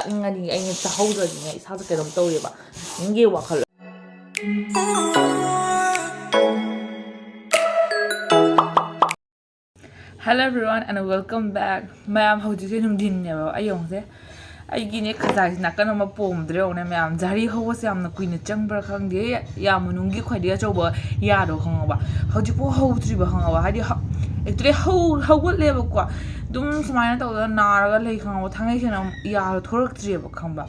ꯆꯥꯅꯤꯡꯉꯅꯤ ꯑꯩꯅ ꯆꯥꯍꯧꯗ꯭ꯔꯗꯤꯅꯦ ꯏꯁꯥꯁꯦ ꯀꯩꯅꯣꯝ ꯇꯧꯔꯦꯕ ꯅꯪꯒꯤ ꯋꯥꯈꯜ Hello everyone and welcome back. ꯃꯌꯥꯝ ꯍꯧꯖꯤꯛꯁꯦ ꯅꯨꯡꯊꯤꯟꯅꯦꯕ ꯑꯌꯨꯛꯁꯦ ꯑꯩꯒꯤꯅꯦ ꯈꯖꯥꯏꯁꯤ ꯅꯥꯀꯟ ꯑꯃ ꯄꯣꯝꯗ꯭ꯔꯦ ꯌꯦꯡꯉꯨꯅꯦ ꯃꯌꯥꯝ ꯖꯥꯔꯤ ꯍꯧꯕꯁꯦ ꯌꯥꯝꯅ ꯀꯨꯏꯅ ꯆꯪꯕ꯭ꯔꯥ ꯈꯪꯗꯦ ꯌꯥꯝ ꯃꯅꯨꯡꯒꯤ ꯈ꯭ꯋꯥꯏꯗꯒꯤ ꯑꯆꯧꯕ ꯌꯥꯗꯣ ꯈꯪꯉꯕ ꯍꯧꯖꯤꯛꯐꯥꯎ ꯍꯧꯗ꯭ꯔꯤꯕ ꯈꯪꯉꯕ ꯍꯥꯏꯗꯤ ꯑꯦꯛꯆꯨꯂꯤ ꯍꯧꯒꯠꯂꯦꯕꯀꯣ ꯑꯗꯨꯝ ꯁꯨꯃꯥꯏꯅ ꯇꯧꯗꯅ ꯅꯥꯔꯒ ꯂꯩ ꯈꯪꯉꯕ ꯊꯥꯡꯒꯩꯁꯦꯡꯅ ꯌꯥꯗꯣ ꯊꯣꯔꯛꯇ꯭ꯔꯤꯕ ꯈꯪꯕ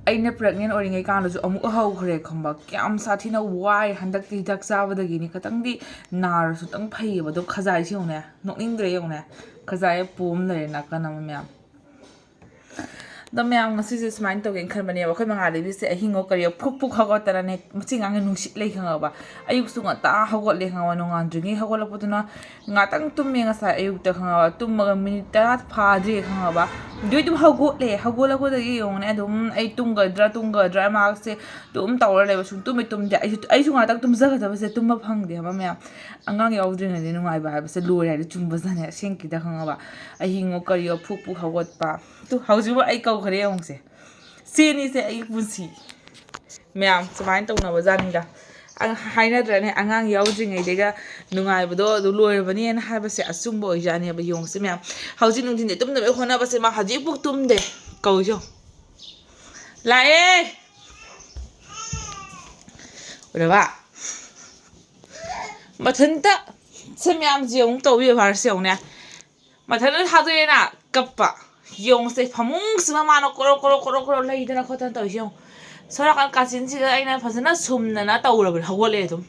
ꯑꯩꯅ ꯄ꯭ꯔꯦꯒꯅꯦꯟ ꯑꯣꯏꯔꯤꯉꯩ ꯀꯥꯟꯗꯁꯨ ꯑꯃꯨꯛ ꯍꯧꯈ꯭ꯔꯦ ꯈꯪꯕ ꯀꯌꯥꯝ ꯁꯥꯊꯤꯅ ꯋꯥꯏ ꯍꯟꯗꯛꯇꯤ ꯍꯤꯗꯥꯛ ꯆꯥꯕꯗꯒꯤꯅꯤ ꯈꯤꯇꯪꯗꯤ ꯅꯥꯔꯁꯨ ꯈꯤꯇꯪ ꯐꯩꯌꯦꯕ ꯑꯗꯣ ꯈꯖꯥꯏꯁꯤ ꯌꯦꯡꯉꯨꯅꯦ ꯅꯣꯛꯅꯤꯡꯗ꯭ꯔꯦ ꯌꯦꯡꯉꯨꯅꯦ ꯈꯖꯥꯏ ꯄꯣꯝ ꯂꯩꯔꯦ ꯅꯥꯀꯟ ꯑꯃ ꯃꯌꯥꯝ ꯑꯗꯣ ꯃꯌꯥꯝ ꯉꯁꯤꯁꯦ ꯁꯨꯃꯥꯏꯅ ꯇꯧꯒꯦꯅ ꯈꯟꯕꯅꯦꯕ ꯑꯩꯈꯣই ꯃꯉꯥꯂꯩꯕꯤꯁꯦ ꯑꯍꯤꯡꯉꯣ ꯀꯔꯤꯌꯣ ꯐꯨꯛ ꯍꯧꯒꯠꯇꯅꯅꯦ ꯃꯆꯤ ꯉꯥꯡꯉ ꯅꯨꯡꯁꯤꯠ ꯂꯩ ꯈꯪꯉꯕ ꯑꯌꯨꯛꯁꯨ ꯉꯟꯇꯥ ꯍꯧꯒꯠꯂꯦ ꯈꯪꯉꯕ ꯅꯣꯡꯉꯥꯟꯗ꯭ꯔꯤꯉꯩ ꯍꯧꯒꯠꯂꯛꯄꯗꯨꯅ ꯉꯥꯛꯇꯪ ꯇꯨꯝꯃꯦ ꯉꯁꯥꯏ ꯑꯌꯨꯛꯇ ꯈꯪꯉꯕ ꯇꯨꯝꯃꯒ ꯃꯤꯅꯤꯠ 10 ꯐꯥꯗ꯭ꯔꯤ ꯈꯪꯉꯕ ꯑꯗꯨꯏ ꯑꯗꯨꯝ ꯍꯧꯒꯠꯂꯛꯄꯗꯒꯤ ꯌꯦꯡꯉꯨꯅꯦ ꯑꯗꯨꯝ ꯑꯩ ꯇꯨꯝꯒꯗ꯭ꯔꯥ ꯃꯥꯁꯦ ꯑꯗꯨꯝ ꯇꯧꯔ ꯂꯩꯕ ꯁꯨꯝ ꯇꯨꯝꯗꯦ ꯑꯩꯁꯨ ꯉꯥꯛꯇꯪ ꯇꯨꯝꯖꯒꯗꯕꯁꯦ ꯇꯨꯝꯕ ꯐꯪꯗꯦ ꯍꯥꯏꯕ ꯃꯌꯥꯝ ꯑꯉꯥꯡ ꯌꯥꯎꯗ꯭ꯔꯤꯉꯩꯗꯤ ꯅꯨꯡꯉꯥꯏꯕ ꯍꯥꯏꯕꯁꯦ ꯂꯣꯏꯔꯦ ꯍꯥꯏꯗꯤ ꯆꯨꯝꯕꯖꯥꯠꯅꯦ ꯑꯁꯦꯡꯀꯤꯗ ꯈꯪꯉꯕ ꯑꯍꯤꯡꯉꯣ ꯀꯔꯤꯌꯣ ꯐꯨꯛ ꯍꯧꯒꯠꯄ ꯍꯧꯖꯤꯛꯐꯥꯎ ꯑꯩ ꯀꯧꯈ꯭ꯔꯦ ꯌꯦꯡꯉꯨꯁꯦ ꯁꯤꯅꯤꯁꯦ ꯑꯩꯒꯤ ꯄꯨꯟꯁꯤ ꯃꯌꯥꯝ ꯁꯨꯃꯥꯏꯅ ꯇꯧꯅꯕ ꯖꯥꯠꯅꯤꯗ ꯍꯥꯏꯅꯗ꯭ꯔꯅꯦ ꯑꯉꯥꯡ ꯌꯥꯎꯗ꯭ꯔꯤꯉꯩꯗꯒ ꯅꯨꯡꯉꯥꯏꯕꯗꯣ ꯑꯗꯨ ꯂꯣꯏꯔꯕꯅꯦꯅ ꯍꯥꯏꯕꯁꯦ ꯑꯆꯨꯝꯕ ꯑꯣꯏꯖꯥꯠꯅꯦꯕ ꯌꯣꯡꯁꯦ ꯃꯌꯥꯝ ꯍꯧꯖꯤꯛ ꯅꯨꯡꯊꯤꯟꯗꯤ ꯇꯨꯝꯅꯕꯒꯤ ꯍꯣꯠꯅꯕꯁꯦ ꯃꯥ ꯍꯧꯖꯤꯛꯐꯥꯎ ꯇꯨꯝꯗꯦ ꯀꯧꯏꯁꯨ ꯂꯥꯛꯑꯦ 우리가 마텐다 세미암지 용도 위에 발세오네 마텐을 하도에나 깝바 용세 파몽스마 마노 꼬로꼬로 레이드나 커튼 떠이쇼 서라간 까진지가 아이나 파스나 숨나나 떠오르블 하고래 좀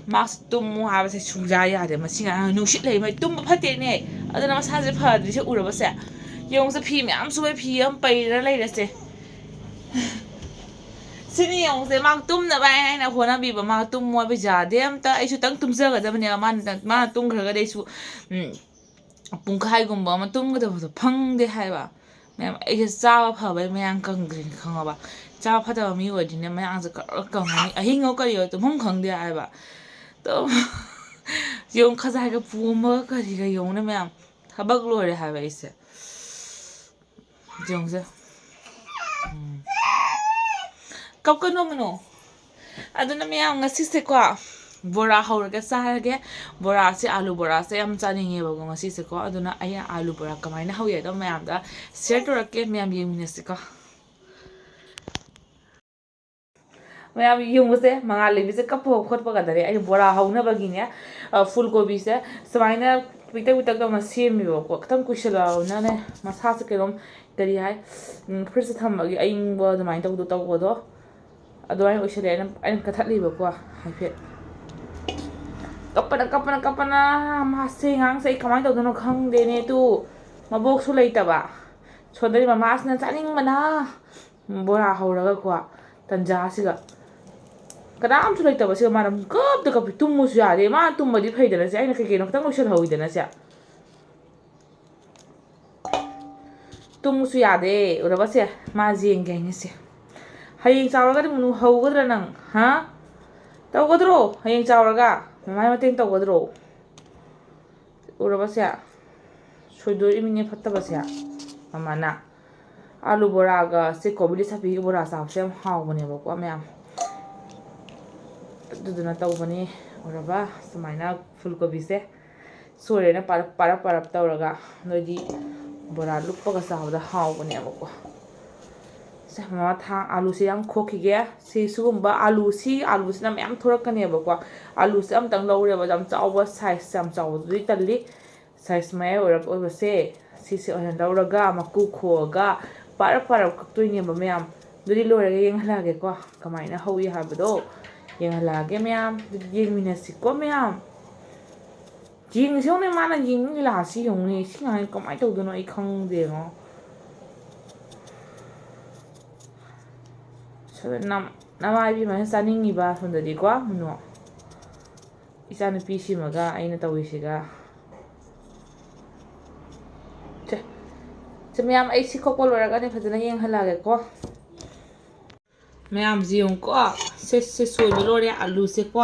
마스 ตุ้무 하버세 중자야 돼 마싱아 누식 레이 마 ตุ้무 파테네 아드나 사지 파드시 우르버세 용세 피미암 수베 피암 빠이라 레이레세 Sini yung se mag tum na ba ay na ko na biba mag tum mo bija de am ta ay su tang tum sa ga da ne ma tum khra ga de su pung khai gum ba ma tum ga da phang de hai ba me ai sa ba pha ba me ang kang green khang ba cha pha da mi wa di ne me ang sa kang ni a hing ka yo tum hong khang de ai ba to yung kha sa ga pu ma ka ri ga yung ne me ang thabak lo re hai ba ise yung se ꯀꯞꯀꯅꯣ ꯃꯅꯣ ꯑꯗꯨꯅ ꯃꯌꯥꯝ ꯉꯁꯤꯁꯦꯀꯣ ꯕꯣꯔꯥ ꯍꯧꯔꯒ ꯆꯥꯔꯒꯦ ꯕꯣꯔꯥꯁꯦ ꯑꯥꯂꯨ ꯕꯣꯔꯥꯁꯦ ꯌꯥꯝ ꯆꯥꯅꯤꯡꯉꯦꯕꯀꯣ ꯉꯁꯤꯁꯦꯀꯣ ꯑꯗꯨꯅ ꯑꯩ ꯑꯥꯂꯨ ꯕꯣꯔꯥ ꯀꯃꯥꯏꯅ ꯍꯧꯏ ꯑꯗꯣ ꯃꯌꯥꯝꯗ ꯁꯤꯌꯔ ꯇꯧꯔꯛꯀꯦ ꯃꯌꯥꯝ ꯌꯦꯡꯃꯤꯟꯅꯁꯤꯀꯣ ꯃꯌꯥꯝ ꯌꯦꯡꯕꯁꯦ ꯃꯉꯥꯂꯩꯕꯤꯁꯦ ꯀꯞꯄ ꯈꯣꯠꯄꯒꯗꯔꯦ ꯑꯩ ꯕꯣꯔꯥ ꯍꯧꯅꯕꯒꯤꯅꯦ ꯐꯨꯜ ꯀꯣꯕꯤꯁꯦ ꯁꯨꯃꯥꯏꯅ ꯄꯤꯛꯇꯛ ꯇꯧꯅ ꯁꯦꯝꯃꯦꯕꯀꯣ ꯈꯤꯇꯪ ꯀꯨꯏꯁꯜꯂꯛꯑꯕꯅꯅꯦ ꯃꯁꯥꯁꯦ ꯀꯩꯅꯣꯝ ꯀꯔꯤ ꯍꯥꯏ ꯐ꯭ꯔꯤꯖꯇ ꯊꯝꯕꯒꯤ ꯑꯏꯪꯕ ꯑꯗꯨꯃꯥꯏꯅ ꯇꯧꯕꯗꯣ ꯑꯗꯨꯃꯥꯏꯅ ꯑꯣꯏꯁꯜꯂꯦ ꯑꯩꯅ ꯀꯊꯠꯂꯤꯕꯀꯣ ꯍꯥꯏꯐꯦꯠ ꯀꯞꯄꯅ ꯃꯥꯁꯦ ꯉꯥꯡꯁꯦ ꯑꯩ ꯀꯃꯥꯏꯅ ꯇꯧꯗꯣꯏꯅꯣ ꯈꯪꯗꯦꯅꯦ ꯇꯨ ꯃꯕꯣꯛꯁꯨ ꯂꯩꯇꯕ ꯁꯣꯟꯗꯔꯤ ꯃꯃꯥꯁꯤꯅ ꯆꯥꯅꯤꯡꯕꯅ ꯕꯣꯔꯥ ꯍꯧꯔꯒꯀꯣ ꯇꯟꯖꯥꯁꯤꯒ ꯀꯅꯥꯝꯁꯨ ꯂꯩꯇꯕꯁꯤꯒ ꯃꯥꯅ ꯀꯞꯄꯤ ꯇꯨꯝꯃꯨꯁꯨ ꯌꯥꯗꯦ ꯃꯥꯅ ꯇꯨꯝꯕꯗꯤ ꯐꯩꯗꯅ ꯁꯦ ꯑꯩꯅ ꯀꯩꯅꯣ ꯈꯤꯇꯪ ꯂꯣꯏꯁꯜꯍꯧꯋꯤꯗꯅ ꯁꯦ ꯇꯨꯝꯃꯨꯁꯨ ꯌꯥꯗꯦ ꯎꯔꯕꯁꯦ ꯃꯥ ꯌꯦꯡꯒꯦ ꯍꯥꯏꯅꯁꯦ ꯍꯌꯦꯡ ꯆꯥꯎꯔꯒꯗꯤ ꯃꯨꯅꯨ ꯍꯧꯒꯗ꯭ꯔꯥ ꯅꯪ ꯍꯥ ꯇꯧꯒꯗ꯭ꯔꯣ ꯍꯌꯦꯡ ꯆꯥꯎꯔꯒ ꯃꯃꯥꯏ ꯃꯇꯦꯡ ꯇꯧꯒꯗ꯭ꯔꯣ ꯎꯔꯕꯁꯦ ꯁꯣꯏꯗꯣꯛꯏꯃꯤꯅꯦ ꯐꯠꯇꯕꯁꯦ ꯃꯃꯥꯅ ꯑꯥꯂꯨ ꯕꯣꯔꯥꯒ ꯁꯤ ꯀꯣꯕꯤ ꯂꯩꯁꯥꯕꯤꯒꯤ ꯕꯣꯔꯥ ꯆꯥꯕꯁꯦ ꯌꯥꯝ ꯍꯥꯎꯕꯅꯦꯕꯀꯣ ꯃꯌꯥꯝ ꯑꯗꯨꯗꯨꯅ ꯇꯧꯕꯅꯤ ꯎꯔꯕ ꯁꯨꯃꯥꯏꯅ ꯐꯨꯜ ꯀꯣꯕꯤꯁꯦ ꯁꯣꯏꯔꯦꯅ ꯄꯥꯔꯞ ꯇꯧꯔꯒ ꯅꯣꯏꯗꯤ ꯕꯣꯔꯥ ꯂꯨꯞꯄꯒ ꯆꯥꯕꯗ ꯍꯥꯎꯕꯅꯦꯕꯀꯣ ꯃꯃꯥ ꯑꯥꯂꯨꯁꯦ ꯌꯥꯝ ꯈꯣꯛꯈꯤꯒꯦ ꯁꯤꯒꯨꯝꯕ ꯑꯥꯂꯨꯁꯤꯅ ꯃꯌꯥꯝ ꯊꯣꯔꯛꯀꯅꯦꯕꯀꯣ ꯑꯥꯂꯨꯁꯦ ꯑꯝꯇꯪ ꯂꯧꯔꯦꯕ ꯌꯥꯝ ꯆꯥꯎꯕ ꯁꯥꯏꯖ ꯌꯥꯝ ꯆꯥꯎꯕꯗꯨꯗꯤ ꯇꯜꯂꯤ ꯁꯥꯏꯖ ꯃꯌꯥꯏ ꯑꯣꯏꯕꯁꯦ ꯁꯤꯁꯦ ꯑꯣꯏꯅ ꯂꯧꯔꯒ ꯃꯀꯨ ꯈꯣꯛꯑꯒ ꯄꯥꯔꯞ ꯀꯛꯇꯣꯏꯅꯦꯕ ꯃꯌꯥꯝ ꯑꯗꯨꯗꯤ ꯂꯣꯏꯔꯒ ꯌꯦꯡꯍꯜꯂꯛꯑꯒꯦꯀꯣ ꯀꯃꯥꯏꯅ ꯍꯧꯏ ꯍꯥꯏꯕꯗꯣ ꯌꯦꯡꯍꯜꯂꯛꯑꯒꯦ ꯃꯌꯥꯝ ꯌꯦꯡꯃꯤꯟꯅꯁꯤꯀꯣ ꯃꯌꯥꯝ ꯌꯦꯡꯉꯨꯁꯤꯉꯣ ꯃꯥꯅ ꯌꯦꯡꯅꯤꯡꯉꯤ ꯂꯥꯛꯑꯁꯤ ꯌꯦꯡꯉꯨꯅꯦ ꯁꯤ ꯉꯥꯏ ꯀꯃꯥꯏꯅ ꯇꯧꯗꯣꯏꯅꯣ ꯑꯩ ꯈꯪꯗꯦꯉꯣ ꯅꯃꯥ ꯏꯕꯦꯝꯃꯅ ꯆꯥꯅꯤꯡꯉꯤꯕ ꯁꯣꯝꯗꯗꯤꯀꯣ ꯃꯨꯅꯣ ꯏꯆꯥꯅꯨꯄꯤꯁꯤꯃꯒ ꯑꯩꯅ ꯇꯧꯔꯤꯁꯤꯒ ꯃꯌꯥꯝ ꯑꯩ ꯁꯤ ꯈꯣꯛꯄ ꯂꯣꯏꯔꯒꯅꯦ ꯐꯖꯅ ꯌꯦꯡꯍꯜꯂꯛꯑꯒꯦꯀꯣ ꯃꯌꯥꯝꯁꯤ ꯌꯦꯡꯉꯨꯀꯣ ꯁꯦ ꯁꯣꯏꯕ ꯂꯣꯏꯔꯦ ꯑꯂꯨꯁꯦꯀꯣ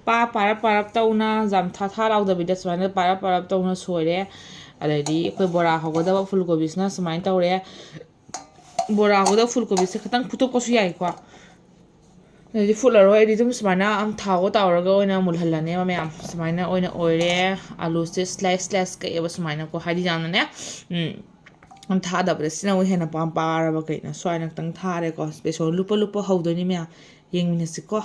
ꯄꯥꯔꯞ ꯇꯧꯅ ꯌꯥꯝ ꯊꯥ ꯂꯥꯎꯗꯕꯤꯗ ꯁꯨꯃꯥꯏꯅ ꯄꯥꯔꯞ ꯇꯧꯅ ꯁꯣꯏꯔꯦ ꯑꯗꯩꯗꯤ ꯑꯩꯈꯣꯏ ꯕꯣꯔꯥ ꯍꯧꯒꯗꯕ ꯐꯨꯜ ꯀꯣꯕꯤꯁꯤꯅ ꯁꯨꯃꯥꯏꯅ ꯇꯧꯔꯦ ꯕꯣꯔꯥꯒꯗ ꯐꯨꯜ ꯀꯣꯕꯤꯁꯦ ꯈꯤꯇꯪ ꯐꯨꯠꯇꯣꯛꯄꯁꯨ ꯌꯥꯏꯀꯣ ꯑꯗꯨꯗꯤ ꯐꯨꯠꯂꯔꯣꯏ ꯑꯩꯗꯤ ꯑꯗꯨꯝ ꯁꯨꯃꯥꯏꯅ ꯊꯥꯎꯒ ꯇꯥꯎꯔꯒ ꯑꯣꯏꯅ ꯃꯨꯜꯍꯜꯂꯅꯦꯕ ꯃꯌꯥꯝ ꯁꯨꯃꯥꯏꯅ ꯑꯣꯏꯅ ꯑꯣꯏꯔꯦ ꯑꯥꯂꯨꯁꯦ ꯁ꯭ꯂꯥꯏꯁ ꯀꯛꯑꯦꯕ ꯁꯨꯃꯥꯏꯅꯀꯣ ꯍꯥꯏꯗꯤ ꯌꯥꯝꯅꯅꯦ ꯊꯥꯗꯕꯗ ꯁꯤꯅ ꯑꯃꯨꯛ ꯍꯦꯟꯅ ꯄꯥꯔꯕ ꯀꯩꯅꯣ ꯁ꯭ꯋꯥꯏꯅ ꯈꯤꯇꯪ ꯊꯥꯔꯦꯀꯣ ꯕꯦꯁꯣꯟ ꯂꯨꯞꯄ ꯂꯨꯞꯄ ꯍꯧꯗꯣꯏꯅꯤ ꯃꯌꯥꯝ ꯌꯦꯡꯃꯤꯟꯅꯁꯤꯀꯣ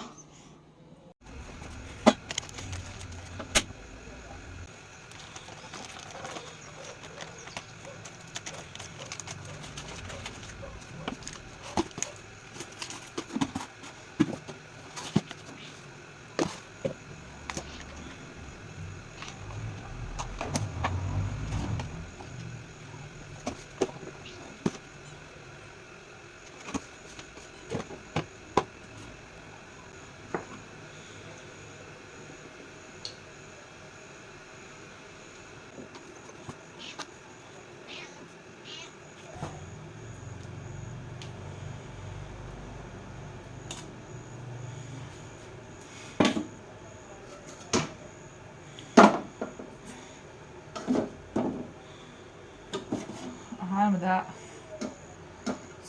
ꯑꯍꯥꯟꯕꯗ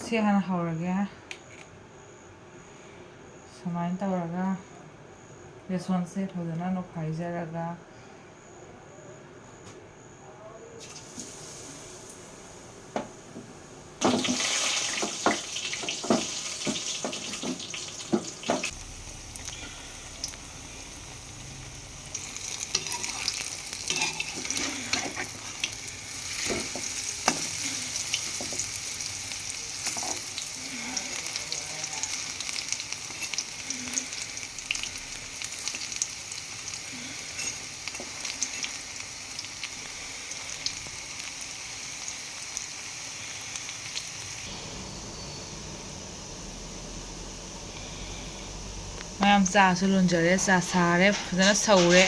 ꯁꯤ ꯍꯥꯟꯅ ꯍꯧꯔꯒꯦ ꯁꯨꯃꯥꯏꯅ ꯇꯧꯔꯒ ꯕꯦꯁꯣꯟꯁꯦ ꯐꯖꯅ ꯅꯣꯛꯈꯥꯏꯖꯔꯒ ꯃꯌꯥꯝ ꯆꯥꯁꯨ ꯂꯣꯟꯖꯔꯦ ꯆꯥ ꯁꯥꯔꯦ ꯐꯖꯅ ꯁꯧꯔꯦ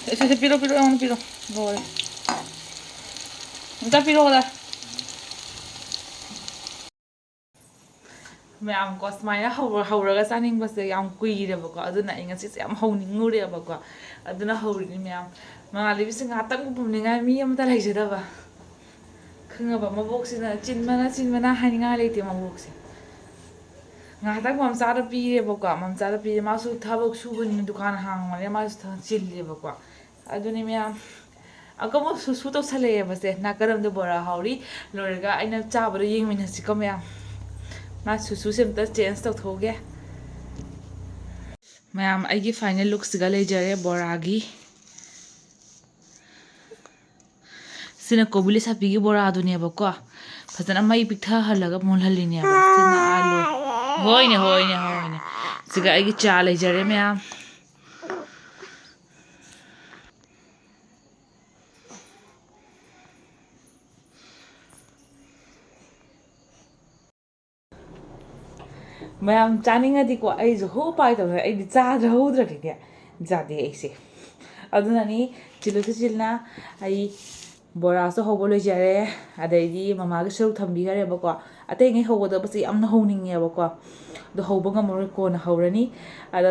ese piro un piro rồi người ta piro đây ꯃꯌꯥꯝ ꯀꯣ ꯁꯨꯃꯥꯏꯅ ꯍꯧꯔꯒ ꯆꯥꯅꯤꯡꯕꯁꯦ ꯌꯥꯝ ꯀꯨꯏꯔꯦꯕꯀꯣ ꯑꯗꯨꯅ ꯑꯩ ꯉꯁꯤꯁꯦ ꯌꯥꯝ ꯍꯧꯅꯤꯡꯉꯨꯔꯦꯕꯀꯣ ꯑꯗꯨꯅ ꯍꯧꯔꯤꯅꯤ ꯃꯌꯥꯝ ꯃꯉꯥꯜꯂꯩꯕꯤꯁꯦ ꯉꯥꯛꯇꯪ ꯄꯨꯝꯅꯤꯡꯉꯥꯏ ꯃꯤ ꯑꯃꯇ ꯂꯩꯖꯗꯕ ꯈꯪꯉꯕ ꯃꯕꯣꯛꯁꯤꯅ ꯆꯤꯟꯕꯅ ꯍꯥꯏꯅꯤꯡꯉꯥꯏ ꯂꯩꯇꯦ ꯃꯕꯣꯛꯁꯦ ꯉꯥꯏꯍꯥꯛꯇꯪ ꯃꯝꯆꯥꯗ ꯄꯤꯔꯦꯕꯀꯣ ꯃꯝꯆꯥꯗ ꯄꯤꯔꯦ ꯃꯥꯁꯨ ꯊꯕꯛ ꯁꯨꯕꯅꯤꯅ ꯗꯨꯀꯥꯟ ꯍꯥꯡꯕꯅꯤꯅ ꯃꯥꯁꯨ ꯆꯤꯜꯂꯦꯕꯀꯣ ꯑꯗꯨꯅꯤ ꯃꯌꯥꯝ ꯑꯀꯃꯨꯛ ꯁꯨ ꯇꯧꯁꯜꯂꯛꯑꯦꯕꯁꯦ ꯅꯥꯀꯔꯝꯗ ꯕꯣꯔꯥ ꯍꯧꯔꯤ ꯂꯣꯏꯔꯒ ꯑꯩꯅ ꯆꯥꯕꯗꯣ ꯌꯦꯡꯃꯤꯟꯅꯁꯤꯀꯣ ꯃꯌꯥꯝ ꯃꯥ ꯁꯨꯁꯨꯁꯦ ꯑꯝꯇ ꯆꯦꯟꯖ ꯇꯧꯊꯣꯛꯎꯒꯦ ꯃꯌꯥꯝ ꯑꯩꯒꯤ ꯐꯥꯏꯅꯦꯜ ꯂꯨꯛꯁꯤꯒ ꯂꯩꯖꯔꯦ ꯕꯣꯔꯥꯒꯤ ꯁꯤꯅ ꯀꯣꯕꯤ ꯂꯩꯁꯥꯕꯤꯒꯤ ꯕꯣꯔꯥꯗꯨꯅꯦꯕꯀꯣ ꯐꯖꯅ ꯃꯩ ꯄꯤꯛꯊꯍꯜꯂꯒ ꯃꯨꯜꯍꯜꯂꯤꯅꯦꯕ ꯁꯤꯅ ꯑꯥꯂꯨ ꯍꯣꯏꯅꯦ ꯁꯤꯒ ꯑꯩꯒꯤ ꯆꯥ ꯂꯩꯖꯔꯦ ꯃꯌꯥꯝ ꯃꯌꯥꯝ ꯆꯥꯅꯤꯡꯉꯗꯤꯀꯣ ꯑꯩꯁꯨ ꯎꯄꯥꯏ ꯇꯧꯔꯦ ꯑꯩꯗꯤ ꯆꯥꯍꯧꯗ꯭ꯔꯗꯤꯅꯦ ꯌꯥꯗꯦ ꯑꯩꯁꯦ ꯑꯗꯨꯅꯅꯤ ꯆꯤꯜꯂꯁꯨ ꯆꯤꯜꯅ ꯑꯩ ꯕꯣꯔꯥꯁꯨ ꯍꯧꯕ ꯂꯣꯏꯖꯔꯦ ꯑꯗꯩꯗꯤ ꯃꯃꯥꯒꯤ ꯁꯔꯨꯛ ꯊꯝꯕꯤꯈꯔꯦꯕꯀꯣ ꯑꯇꯩꯉꯩ ꯍꯧꯒꯗꯕꯁꯦ ꯌꯥꯝꯅ ꯍꯧꯅꯤꯡꯉꯦꯕꯀꯣ ꯑꯗꯣ ꯍꯧꯕ ꯉꯝꯃꯔꯣꯏ ꯀꯣꯟꯅ ꯍꯧꯔꯅꯤ ꯑꯗ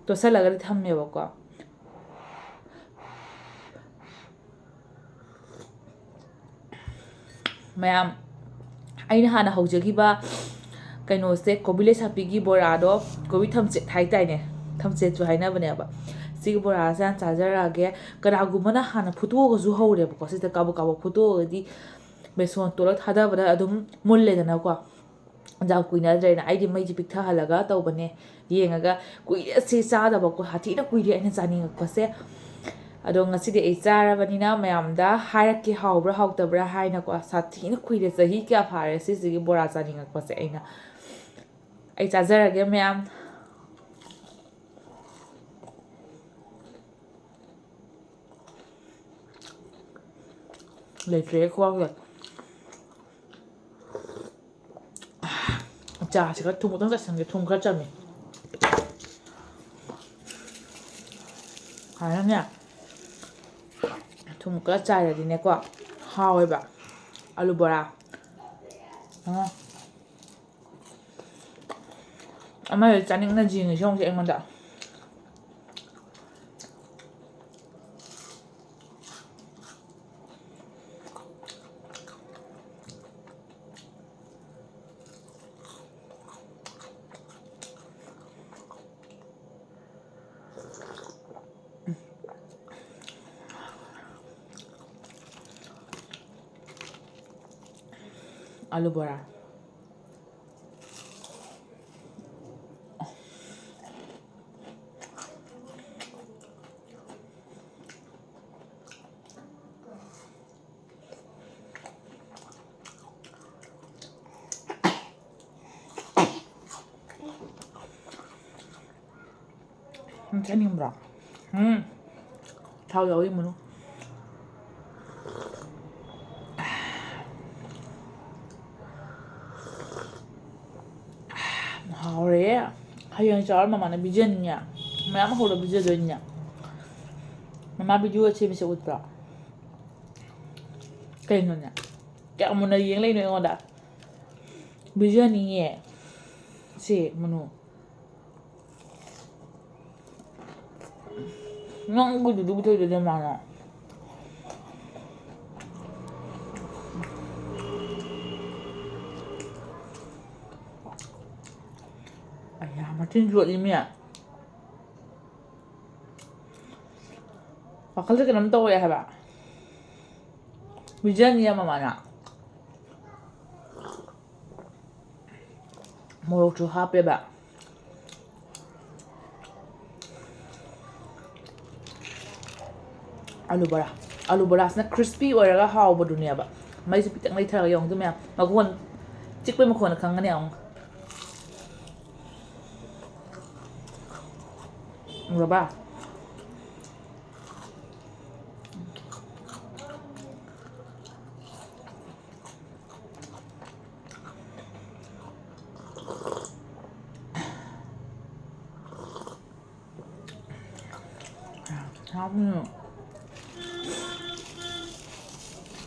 ꯇꯣꯠꯁꯜꯂꯒꯗꯤ ꯊꯝꯃꯦꯕꯀꯣ ꯃꯌꯥꯝ ꯑꯩꯅ ꯍꯥꯟꯅ ꯍꯧꯖꯈꯤꯕ ꯀꯩꯅꯣꯁꯦ ꯀꯣꯕꯤ ꯂꯩꯁꯥꯕꯤꯒꯤ ꯕꯣꯔꯥꯗꯣ ꯀꯣꯕꯤ ꯊꯝꯆꯦꯠ ꯍꯥꯏꯇꯥꯏꯅꯦ ꯊꯝꯆꯦꯠꯁꯨ ꯍꯥꯏꯅꯕꯅꯦꯕ ꯁꯤꯒꯤ ꯕꯣꯔꯥꯁꯦ ꯍꯥꯟꯅ ꯆꯥꯖꯔꯛꯑꯒꯦ ꯀꯅꯥꯒꯨꯝꯕꯅ ꯍꯥꯟꯅ ꯐꯨꯠꯇꯣꯛꯑꯒꯁꯨ ꯍꯧꯔꯦꯕꯀꯣ ꯁꯤꯗ ꯀꯥꯕꯛ ꯐꯨꯠꯇꯣꯛꯑꯒꯗꯤ ꯕꯦꯁꯣꯟ ꯇꯣꯠꯂꯒ ꯊꯥꯗꯕꯗ ꯑꯗꯨꯝ ꯃꯨꯜꯂꯦꯗꯅꯀꯣ ꯌꯥꯝ ꯀꯨꯏꯅꯗ꯭ꯔꯦꯅ ꯑꯩꯗꯤ ꯃꯩꯁꯦ ꯄꯤꯛꯊꯍꯜꯂꯒ ꯇꯧꯕꯅꯦ ꯌꯦꯡꯉꯒ ꯀꯨꯏꯔꯦ ꯁꯤ ꯆꯥꯗꯕꯀꯣ ꯍꯥꯊꯤꯅ ꯀꯨꯏꯔꯦ ꯑꯩꯅ ꯆꯥꯅꯤꯡꯉꯛꯄꯁꯦ ꯑꯗꯣ ꯉꯁꯤꯗꯤ ꯑꯩ ꯆꯥꯔꯕꯅꯤꯅ ꯃꯌꯥꯝꯗ ꯍꯥꯏꯔꯛꯀꯦ ꯍꯥꯎꯕ꯭ꯔꯥ ꯍꯥꯎꯇꯕ꯭ꯔꯥ ꯍꯥꯏꯅꯀꯣ ꯁꯥꯊꯤꯅ ꯀꯨꯏꯔꯦ ꯆꯍꯤ ꯀꯌꯥ ꯐꯥꯔꯦ ꯁꯤꯁꯤꯒꯤ ꯕꯣꯔꯥ ꯆꯥꯅꯤꯡꯉꯛꯄꯁꯦ ꯑꯩꯅ ꯑꯩ ꯆꯥꯖꯔꯒꯦ ꯃꯌꯥꯝ ꯂꯩꯇ꯭ꯔꯦ ꯈꯨꯋꯥꯎꯁꯦ ꯆꯥꯁꯤ ꯈꯔ ꯊꯨꯝ ꯈꯛꯇꯪ ꯆꯥꯁꯤꯟꯒꯦ ꯊꯨꯝ ꯈꯔ ꯆꯝꯃꯤ ꯍꯥꯏꯅꯅꯦ ꯊꯨꯝ ꯈꯔ ꯆꯥꯏꯔꯗꯤꯅꯦꯀꯣ ꯍꯥꯎꯋꯦꯕ ꯑꯂꯨ ꯕꯣꯔꯥ ꯑꯃ ꯆꯥꯅꯤꯡꯅ ꯖꯤꯡꯉꯤꯁꯤ ꯌꯦꯡꯉꯨꯁꯦ ꯑꯩꯉꯣꯟꯗ आलू बड़ा ꯆꯥꯅꯤꯡꯕ꯭ꯔꯣ ꯊꯥꯎ ꯌꯥꯎꯏ ꯃꯅꯨꯡ ꯍꯥꯎꯔꯦ ꯍꯌꯦꯡ ꯆꯥꯎꯔ ꯃꯃꯥꯅ ꯄꯤꯖꯅꯤꯡꯉꯦ ꯃꯌꯥꯝ ꯍꯧꯔ ꯄꯤꯖꯗꯣꯏꯅꯦ ꯃꯃꯥ ꯚꯤꯗꯤꯑꯣ ꯁꯦꯝꯕꯁꯦ ꯎꯠꯄ꯭ꯔꯣ ꯀꯩꯅꯣꯅꯦ ꯀꯌꯥꯝ ꯃꯨꯟꯅ ꯌꯦꯡ ꯂꯩꯅꯣ ꯑꯩꯉꯣꯟꯗ ꯄꯤꯖꯅꯤꯡꯉꯦ ꯁꯤ ꯃꯅꯨ ꯅꯪ ꯎꯗꯨꯗꯨ ꯄꯨꯊꯣꯛꯏꯗꯨꯗꯤ ꯃꯥꯅ ꯑꯩꯌꯥ ꯃꯆꯤꯟ ꯆꯣꯠꯂꯤꯃꯤ ꯋꯥꯈꯜꯁꯦ ꯀꯩꯅꯣꯝ ꯇꯧꯋꯦ ꯍꯥꯏꯕ ꯄꯤꯖꯅꯤꯌꯦ ꯃꯃꯥꯅ ꯃꯣꯔꯣꯛꯁꯨ ꯍꯥꯞꯄꯦꯕ ꯑꯂꯨ ꯕꯣꯔꯥꯁꯤꯅ ꯈ꯭ꯔꯤꯁꯄꯤ ꯑꯣꯏꯔꯒ ꯍꯥꯎꯕꯗꯨꯅꯦꯕ ꯃꯩꯁꯨ ꯈꯤꯇꯪ ꯂꯩꯊꯔꯒ ꯌꯦꯡꯉꯨ ꯃꯌꯥꯝ ꯃꯈꯣꯟ ꯆꯤꯛꯄꯩ ꯃꯈꯣꯟꯅ ꯈꯪꯒꯅꯤ ꯑꯃꯨꯛ ꯎꯔꯕ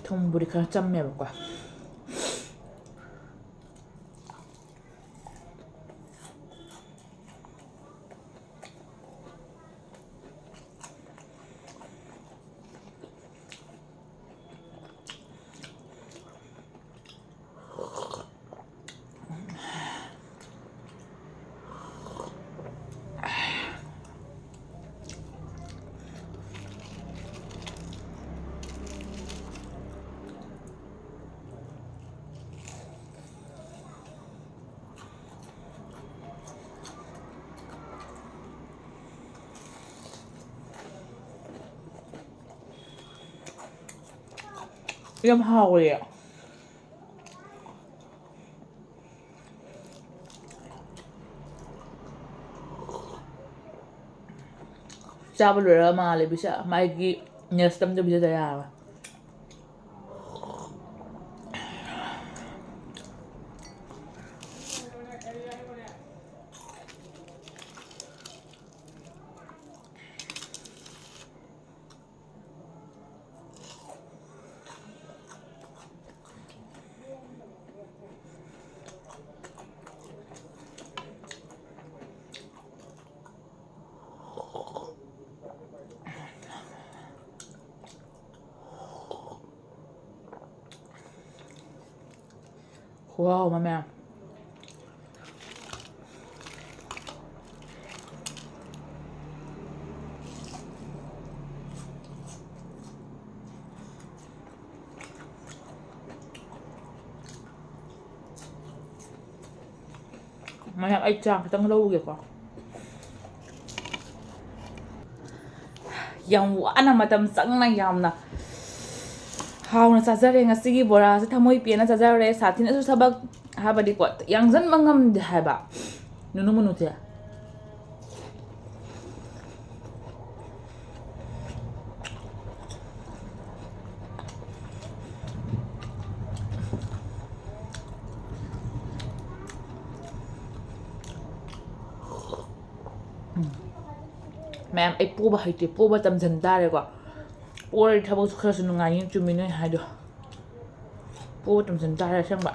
ꯊꯨꯝꯕꯨꯗꯤ ꯈꯔ ꯆꯝꯃꯦꯕꯀꯣ ꯌꯥꯝ ꯍꯥꯎꯋꯦ ꯆꯥꯕ ꯂꯣꯏꯔꯒ ꯃꯥꯜꯂꯦ ꯃꯥꯒꯤ ꯅꯦꯛꯁ ꯇꯝꯗ ꯄꯤꯖꯗ ꯌꯥꯔꯣꯏ ꯈꯨꯍꯥꯎ ꯑꯃ ꯃꯌꯥꯝ ꯃꯌꯥꯝ ꯑꯩ ꯆꯥ ꯈꯤꯇꯪ ꯂꯧꯔꯨꯒꯦꯀꯣ ꯌꯥꯝ ꯋꯥꯅ ꯃꯇꯝ ꯆꯪꯅ ꯌꯥꯝꯅ ꯍꯥꯎꯅ ꯆꯥꯖꯔꯦ ꯉꯁꯤꯒꯤ ꯕꯣꯔꯥꯁꯦ ꯊꯃꯣꯏ ꯄꯦꯟꯅ ꯆꯥꯖꯔꯦ ꯁꯥꯊꯤꯅꯁꯨ ꯊꯕꯛ ꯍꯥꯏꯕꯗꯤꯀꯣ ꯌꯥꯡꯁꯤꯟꯕ ꯉꯝꯗꯦ ꯍꯥꯏꯕ 누누 무누지? ꯃꯌꯥꯝ ꯑꯩ ꯄꯣꯕ ꯍꯩꯇꯦ ꯄꯣꯕ ꯇꯝꯁꯤꯟ ꯇꯥꯔꯦꯀꯣ ꯄꯣꯔꯗꯤ ꯊꯕꯛꯁꯨ ꯈꯔꯁꯨ ꯅꯨꯡꯉꯥꯏꯅꯤ ꯆꯨꯝꯃꯤ ꯅꯣꯏ ꯍꯥꯏꯗꯣ ꯄꯣꯕ ꯇꯝꯁꯤꯟ ꯇꯥꯔꯦ ꯑꯁꯦꯡꯕ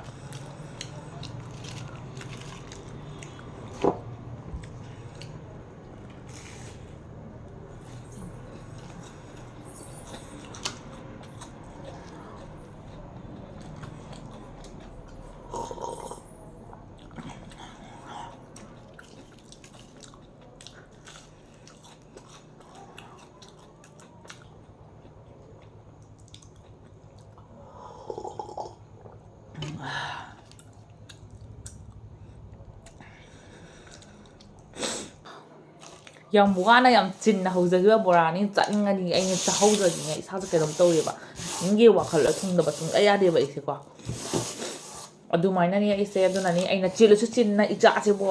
ꯌꯥꯝ ꯋꯥꯅ ꯌꯥꯝ ꯆꯤꯟꯅ ꯍꯧꯖꯈꯤꯕ ꯕꯣꯔꯥꯅꯤ ꯆꯠꯅꯤꯡꯉꯗꯤ ꯑꯩꯅ ꯆꯥꯍꯧꯗ꯭ꯔꯗꯤꯅꯦ ꯏꯁꯥꯁꯦ ꯀꯩꯅꯣꯝ ꯇꯧꯔꯦꯕ ꯅꯤꯡꯒꯤ ꯋꯥꯈꯜꯗ ꯊꯨꯡꯗꯕ ꯁꯨꯡꯌꯥ ꯌꯥꯗꯦꯕ ꯑꯩꯁꯦꯀꯣ ꯑꯗꯨꯃꯥꯏꯅꯅꯦ ꯑꯩꯁꯦ ꯑꯗꯨꯅꯅꯤ ꯑꯩꯅ ꯆꯤꯜꯂꯁꯨ ꯆꯤꯟꯅ ꯏꯆꯥꯁꯤꯕꯣ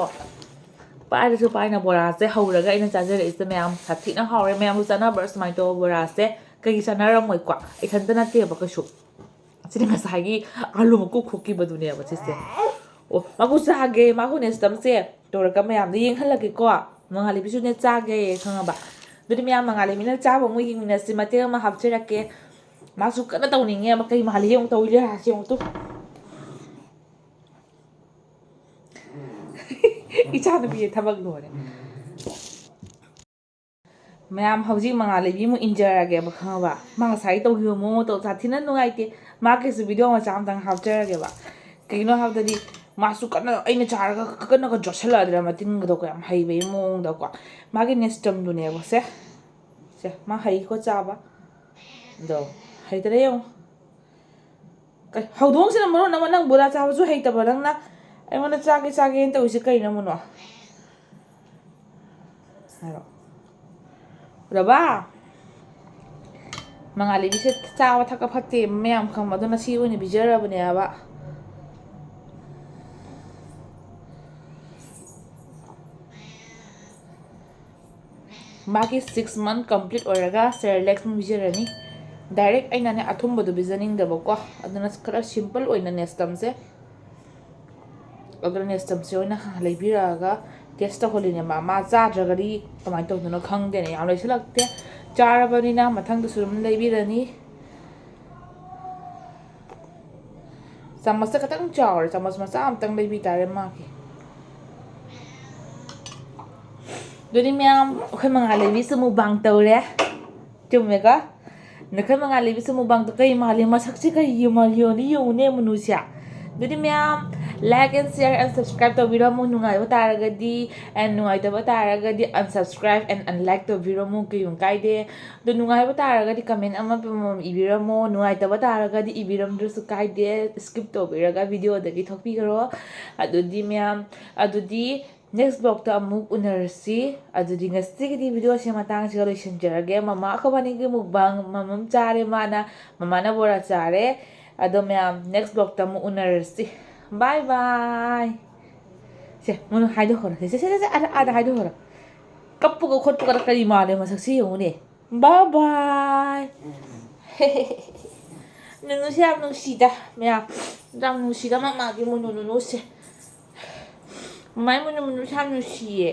ꯄꯥꯏꯔꯁꯨ ꯄꯥꯏꯅ ꯕꯣꯔꯥꯁꯦ ꯍꯧꯔꯒ ꯑꯩꯅ ꯆꯥꯖꯔꯛꯏꯁꯦ ꯃꯌꯥꯝ ꯁꯥꯊꯤꯅ ꯍꯥꯎꯔꯦ ꯃꯌꯥꯝꯁꯨ ꯆꯥꯅꯕ꯭ꯔꯥ ꯁꯨꯃꯥꯏꯅ ꯇꯧꯕ ꯕꯣꯔꯥꯁꯦ ꯀꯩꯒꯤ ꯆꯥꯅꯔꯝꯃꯣꯏꯀꯣ ꯏꯊꯟꯇ ꯅꯠꯇꯦꯕ ꯀꯩꯁꯨ ꯁꯤꯗꯤ ꯉꯁꯥꯏꯒꯤ ꯑꯥꯂꯨ ꯃꯀꯨ ꯈꯣꯛꯈꯤꯕꯗꯨꯅꯦꯕ ꯁꯤꯁꯦ ꯑꯣ ꯃꯀꯨ ꯆꯥꯒꯦ ꯃꯥꯀꯨꯅꯦ ꯁꯤꯇꯝꯁꯦ ꯇꯧꯔꯒ ꯃꯌꯥꯝꯗ ꯌꯦꯡꯍꯜꯂꯒꯦꯀꯣ ꯃꯉꯥꯂꯩꯕꯤꯁꯨꯅꯦ ꯆꯥꯒꯦ ꯈꯪꯉꯕ ꯑꯗꯨꯗꯤ ꯃꯌꯥꯝ ꯃꯉꯥꯂꯩꯕꯤꯅ ꯆꯥꯕ ꯑꯃꯨꯛ ꯌꯦꯡꯃꯤꯟꯅꯁꯤ ꯃꯇꯦꯛ ꯑꯃ ꯍꯥꯞꯆꯔꯛꯀꯦ ꯃꯥꯁꯨ ꯀꯟꯅ ꯇꯧꯅꯤꯡꯉꯦꯕ ꯀꯩ ꯃꯥꯜꯂꯤ ꯑꯃꯨꯛ ꯇꯧꯔꯤꯔꯦ ꯍꯥꯏꯁꯤ ꯑꯃꯨꯛꯇꯨ 이찬우비의 타박 노래. ꯃꯌꯥꯝ ꯍꯧꯖꯤꯛ ꯃꯉꯥꯂꯩꯕꯤꯃꯨꯛ ꯏꯟꯖꯔꯒꯦꯕ ꯈꯪꯉꯕ ꯃꯥ ꯉꯁꯥꯏ ꯇꯧꯈꯤꯕ ꯃꯑꯣꯡꯗꯣ ꯁꯥꯊꯤꯅ ꯅꯨꯡꯉꯥꯏꯇꯦ ꯃꯥꯒꯤꯁꯨ ꯚꯤꯗꯤꯑꯣ ꯃꯆꯥ ꯑꯃꯇꯪ ꯍꯥꯞꯆꯔꯒꯦꯕ ꯀꯩꯒꯤꯅꯣ ꯍꯥꯏꯕꯗꯗꯤ ꯃꯥꯁꯨ ꯀꯟꯅ ꯑꯩꯅ ꯆꯥꯔꯒ ꯀꯟꯅꯒ ꯖꯣꯠꯁꯜꯂꯛꯑꯗ꯭ꯔꯥ ꯃꯇꯤꯟꯒꯗꯣ ꯌꯥꯝ ꯍꯩꯕꯒꯤ ꯃꯑꯣꯡꯗꯀꯣ ꯃꯥꯒꯤ ꯅꯦꯁꯇꯝꯗꯨꯅꯦꯕ ꯁꯦ ꯃꯥ ꯍꯩꯀꯣ ꯆꯥꯕ ꯑꯗꯣ ꯍꯩꯇꯔꯦ ꯌꯦꯡꯉꯣ ꯍꯧꯗꯣꯡꯁꯤꯅ ꯃꯔꯣꯟ ꯑꯃ ꯅꯪ ꯕꯣꯔꯥ ꯆꯥꯕꯁꯨ ꯍꯩꯇꯕ ꯅꯪꯅ ꯑꯩꯉꯣꯟꯗ ꯆꯥꯒꯦꯅ ꯇꯧꯔꯤꯁꯦ ꯀꯩꯅꯣ ꯃꯨꯅꯣ ꯍꯥꯏꯔꯣ ꯔꯕꯥ ꯃꯉꯥꯂꯩꯕꯤꯁꯦ ꯆꯥꯕ ꯊꯛꯄ ꯐꯠꯇꯦ ꯃꯌꯥꯝ ꯈꯪꯕ ꯑꯗꯨꯅ ꯁꯤ ꯑꯣꯏꯅ ꯄꯤꯖꯔꯕꯅꯦꯕ ꯃꯥꯒꯤ 6 month ꯀꯝꯄ꯭ꯂꯤꯠ ꯑꯣꯏꯔꯒ ꯁꯦꯔꯦꯂꯦꯛꯁ ꯄꯤꯖꯔꯅꯤ ꯗꯥꯏꯔꯦꯛ ꯑꯩꯅꯅꯦ ꯑꯊꯨꯝꯕꯗꯣ ꯄꯤꯖꯅꯤꯡꯗꯕꯀꯣ ꯑꯗꯨꯅ ꯈꯔ ꯁꯤꯝꯄꯜ ꯑꯣꯏꯅ ꯅꯦꯁꯇꯝꯁꯦ ꯑꯗꯨꯅ ꯅꯦꯁꯇꯝꯁꯦ ꯑꯣꯏꯅ ꯂꯩꯕꯤꯔꯛꯑꯒ ꯇꯦꯁ ꯇꯧꯍꯜꯂꯤꯅꯦꯕ ꯃꯥ ꯆꯥꯗ꯭ꯔꯒꯗꯤ ꯀꯃꯥꯏꯅ ꯇꯧꯗꯣꯏꯅꯣ ꯈꯪꯗꯦꯅꯦ ꯌꯥꯝ ꯂꯩꯁꯤꯜꯂꯛꯇꯦ ꯆꯥꯔꯕꯅꯤꯅ ꯃꯊꯪꯗꯁꯨ ꯑꯗꯨꯝ ꯂꯩꯕꯤꯔꯅꯤ ꯆꯥꯃꯁꯁꯦ ꯈꯤꯇꯪ ꯆꯥꯎꯔꯦ ꯆꯥꯃꯁ ꯃꯆꯥ ꯑꯃꯇꯪ ꯂꯩꯕꯤ ꯇꯥꯔꯦ ꯃꯥꯒꯤ ꯑꯗꯨꯗꯤ ꯃꯌꯥꯝ ꯑꯩꯈꯣꯏ ꯃꯉꯥꯂꯩꯕꯤꯁꯨ ꯃꯨꯛꯕꯥꯡ ꯇꯧꯔꯦ ꯆꯨꯝꯃꯦꯀꯣ ꯅꯈꯣꯏ ꯃꯉꯥꯂꯩꯕꯤꯁꯨ ꯃꯨꯛꯕꯥꯡꯗꯣ ꯀꯩ ꯃꯥꯜꯂꯤ ꯃꯁꯛꯁꯦ ꯀꯩ ꯃꯥꯜꯂꯤ ꯌꯦꯡꯉꯨꯅꯦ ꯃꯨꯅꯨꯁꯦ ꯑꯗꯨꯗꯤ ꯃꯌꯥꯝ ꯂꯥꯏꯛ ꯑꯦꯟ ꯁꯤꯌꯔ ꯑꯦꯟ ꯁꯕꯁꯀ꯭ꯔꯥꯏꯕ ꯇꯧꯕꯤꯔꯝꯃꯨ ꯅꯨꯡꯉꯥꯏꯕ ꯇꯥꯔꯒꯗꯤ ꯑꯦꯟ ꯅꯨꯡꯉꯥꯏꯇꯕ ꯇꯥꯔꯒꯗꯤ ꯑꯟꯁꯕꯁꯀ꯭ꯔꯥꯏꯕ ꯑꯦꯟ ꯑꯟꯂꯥꯏꯛ ꯇꯧꯕꯤꯔꯝꯃꯨ ꯀꯩꯒꯨꯝ ꯀꯥꯏꯗꯦ ꯑꯗꯣ ꯅꯨꯡꯉꯥꯏꯕ ꯇꯥꯔꯒꯗꯤ ꯀꯃꯦꯟ ꯑꯃ ꯏꯕꯤꯔꯝꯃꯣ ꯅꯨꯡꯉꯥꯏꯇꯕ ꯇꯥꯔꯒꯗꯤ ꯏꯕꯤꯔꯝꯗ꯭ꯔꯁꯨ ꯀꯥꯏꯗꯦ ꯁ꯭ꯀꯤꯞ ꯇꯧꯕꯤꯔꯒ ꯚꯤꯗꯤꯑꯣꯗꯒꯤ ꯊꯣꯛꯄꯤꯈ꯭ꯔꯣ ꯑꯗꯨꯗꯤ ꯃꯌꯥꯝ ꯑꯗꯨꯗꯤ ꯅꯦꯛꯁ ꯕ꯭ꯂꯣꯛꯇ ꯑꯃꯨꯛ ꯎꯅꯔꯁꯤ ꯑꯗꯨꯗꯤ ꯉꯁꯤꯒꯤꯗꯤ ꯚꯤꯗꯤꯑꯣꯁꯦ ꯃꯇꯥꯡꯁꯤꯒ ꯂꯣꯏꯁꯤꯟꯖꯔꯒꯦ ꯃꯃꯥ ꯑꯩꯈꯣꯏꯕꯥꯅꯤꯒꯤ ꯃꯨꯛꯕꯥꯡ ꯃꯃꯝ ꯆꯥꯔꯦ ꯃꯃꯥꯅ ꯕꯣꯔꯥ ꯆꯥꯔꯦ ꯑꯗꯣ ꯃꯌꯥꯝ ꯅꯦꯛꯁ ꯕ꯭ꯂꯣꯛꯇ ꯑꯃꯨꯛ ꯎꯅꯔꯁꯤ ꯕꯥꯏ ꯕꯥꯏ ꯁꯦ ꯃꯨꯅꯨ ꯍꯥꯏꯗꯣꯛꯈ꯭ꯔꯣ ꯁꯦ ꯑꯥꯗ ꯍꯥꯏꯗꯣꯛꯈ꯭ꯔꯣ ꯀꯞꯄꯒ ꯈꯣꯠꯄꯒ ꯀꯔꯤ ꯃꯥꯜꯂꯦ ꯃꯁꯛꯁꯤ ꯌꯦꯡꯉꯨꯅꯦ ꯕꯥꯏ ꯕꯥꯏ ꯅꯨꯅꯨꯁꯦ ꯌꯥꯝ ꯅꯨꯡꯁꯤꯗ ꯃꯌꯥꯝ ꯌꯥꯝ ꯅꯨꯡꯁꯤꯗ ꯃꯥꯒꯤ ꯃꯨꯅꯨꯁꯦ ꯃꯥꯏ ꯃꯨꯅꯨꯁꯦ ꯌꯥꯝ ꯅꯨꯡꯁꯤꯌꯦ